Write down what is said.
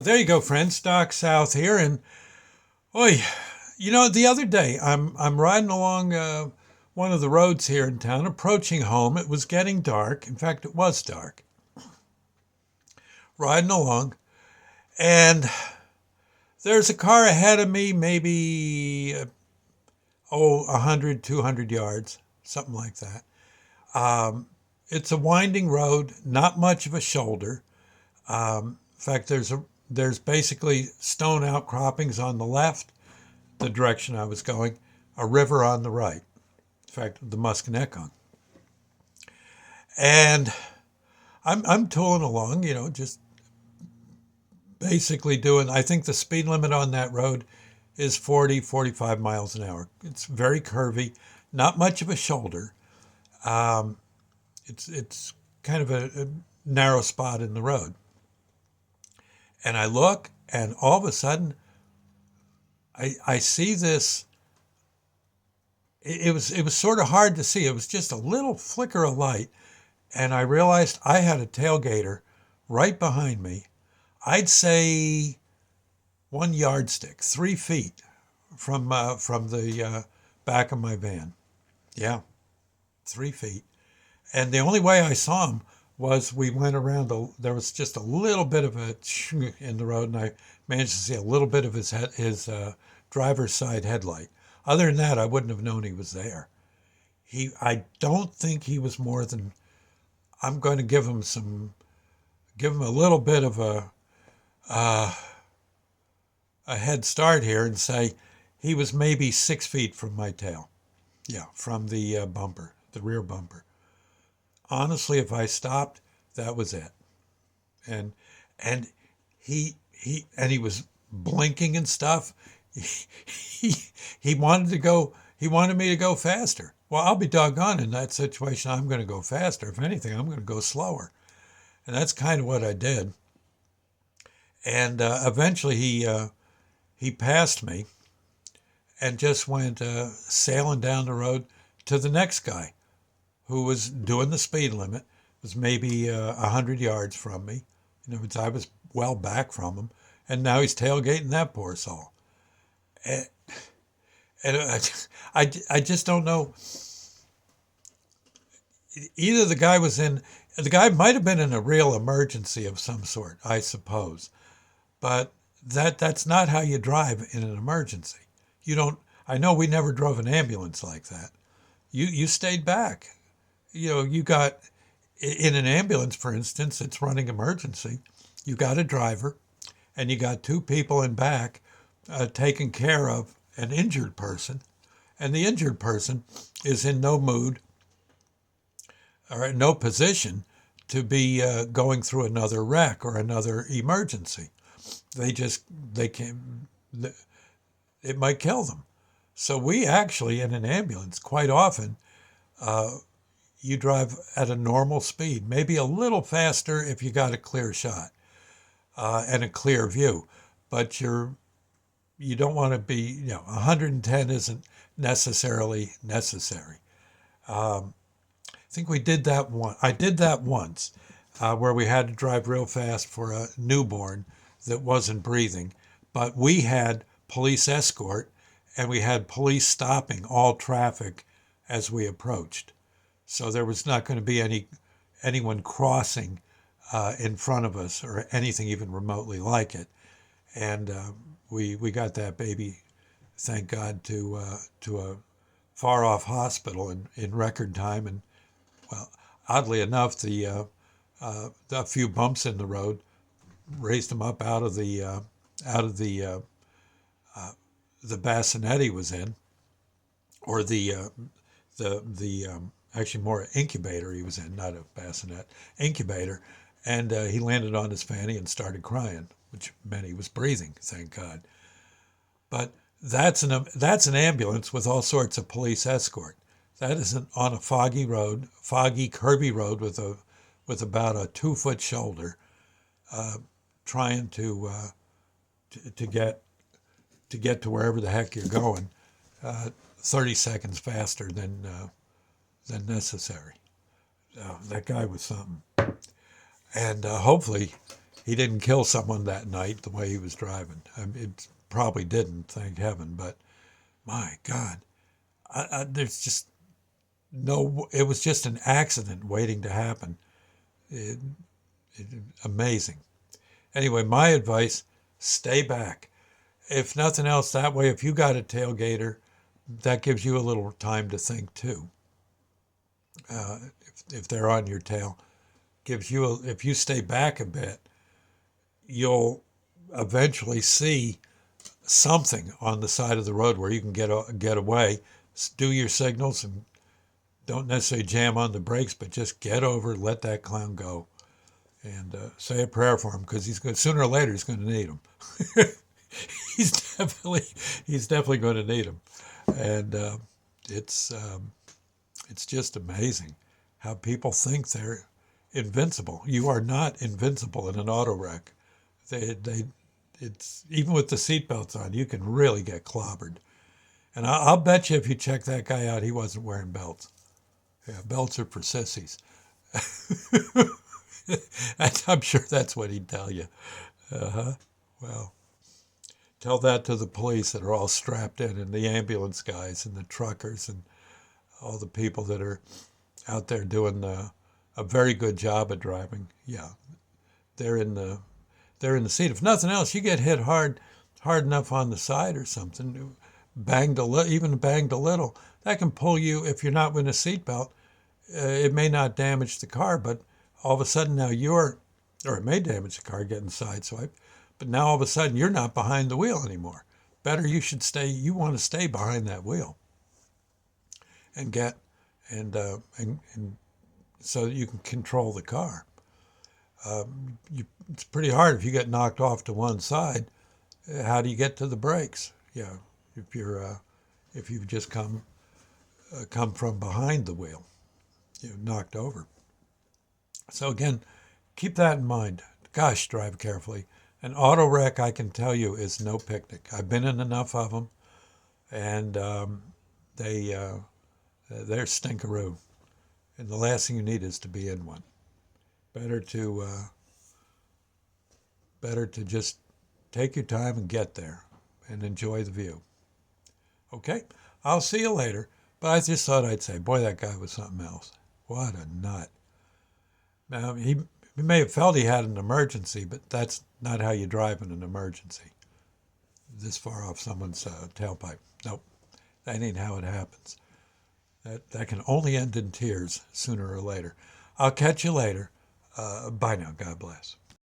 There you go, friends. Doc South here, and oi, the other day I'm riding along one of the roads here in town, approaching home. It was getting dark. In fact, it was dark. Riding along, and there's a car ahead of me, maybe 100, 200 yards, something like that. Um, it's a winding road, not much of a shoulder. In fact, there's basically stone outcroppings on the left, the direction I was going, a river on the right. In fact, the Musconetcong. And I'm tooling along, just basically doing, I think the speed limit on that road is 40, 45 miles an hour. It's very curvy, not much of a shoulder. Um, it's kind of a narrow spot in the road. And I look, and all of a sudden, I see this. It was sort of hard to see. It was just a little flicker of light, and I realized I had a tailgater right behind me. I'd say 1 yardstick, 3 feet from the back of my van. Yeah, 3 feet. And the only way I saw him was we went around. There was just a little bit of a in the road, and I managed to see a little bit of his driver's side headlight. Other than that, I wouldn't have known he was there. I don't think he was more than. I'm going to give him a little bit of uh, a head start here and say he was maybe 6 feet from my tail. Yeah, from the bumper, the rear bumper. Honestly, if I stopped, that was it. And and he was blinking and stuff. He he wanted to go. He wanted me to go faster. Well, I'll be doggone in that situation. I'm going to go faster. If anything, I'm going to go slower. And that's kind of what I did. And eventually, he passed me and just went sailing down the road to the next guy who was doing the speed limit. Was maybe 100 yards from me. I was well back from him, and now he's tailgating that poor soul. And, I just don't know. Either the guy might have been in a real emergency of some sort, I suppose, but that's not how you drive in an emergency. You don't. I know we never drove an ambulance like that. You stayed back. You got in an ambulance, for instance, it's running emergency. You got a driver, and you got two people in back taking care of an injured person, and the injured person is in no mood or in no position to be going through another wreck or another emergency. They can it might kill them. So we actually in an ambulance quite often uh, you drive at a normal speed, maybe a little faster if you got a clear shot and a clear view, but you don't want to be 110 isn't necessarily necessary. Um, I think we did that one. I did that once, where we had to drive real fast for a newborn that wasn't breathing, but we had police escort and we had police stopping all traffic as we approached. So there was not going to be anyone crossing in front of us or anything even remotely like it. And we got that baby, thank God, to a far off hospital in record time. And well, oddly enough, the few bumps in the road raised him up out of the bassinet he was in, or the actually more incubator he was in, not a bassinet, incubator, and he landed on his fanny and started crying, which meant he was breathing, thank God. But that's an ambulance with all sorts of police escort. That isn't on a foggy road, foggy, curvy road with about a 2 foot shoulder, uh, trying to get to wherever the heck you're going, 30 seconds faster than necessary. That guy was something, and hopefully he didn't kill someone that night the way he was driving. I mean, it probably didn't, thank heaven. But my God, there's just no. It was just an accident waiting to happen. It, Amazing. Anyway, my advice: stay back. If nothing else, that way, if you got a tailgater, that gives you a little time to think too. If they're on your tail, if you stay back a bit, you'll eventually see something on the side of the road where you can get away. Do your signals and don't necessarily jam on the brakes, but just get over, let that clown go, and say a prayer for him because sooner or later he's going to need them. he's definitely he's definitely going to need them, and it's it's just amazing how people think they're invincible. You are not invincible in an auto wreck. They it's even with the seatbelts on, you can really get clobbered. And I'll bet you if you check that guy out, he wasn't wearing belts. Yeah, belts are for sissies. I'm sure that's what he'd tell you. Uh-huh. Well, tell that to the police that are all strapped in, and the ambulance guys, and the truckers, and all the people that are out there doing a very good job at driving. Yeah, they're in the they're in the seat. If nothing else, you get hit hard enough on the side or something, even banged a little, that can pull you if you're not with a seatbelt. It may not damage the car, but all of a sudden now or it may damage the car getting sideswiped, but now all of a sudden you're not behind the wheel anymore. Better you want to stay behind that wheel and get, and so that you can control the car. It's pretty hard if you get knocked off to one side. How do you get to the brakes? Yeah, if you've just come from behind the wheel, you're knocked over. So again, keep that in mind. Gosh, drive carefully. An auto wreck, I can tell you, is no picnic. I've been in enough of them, and they they're stinkeroo. And the last thing you need is to be in one. Better to better to just take your time and get there and enjoy the view. Okay, I'll see you later. But I just thought I'd say, boy, that guy was something else. What a nut. Now, he may have felt he had an emergency, but that's not how you drive in an emergency. This far off someone's tailpipe. Nope, that ain't how it happens. That can only end in tears sooner or later. I'll catch you later. Bye now. God bless.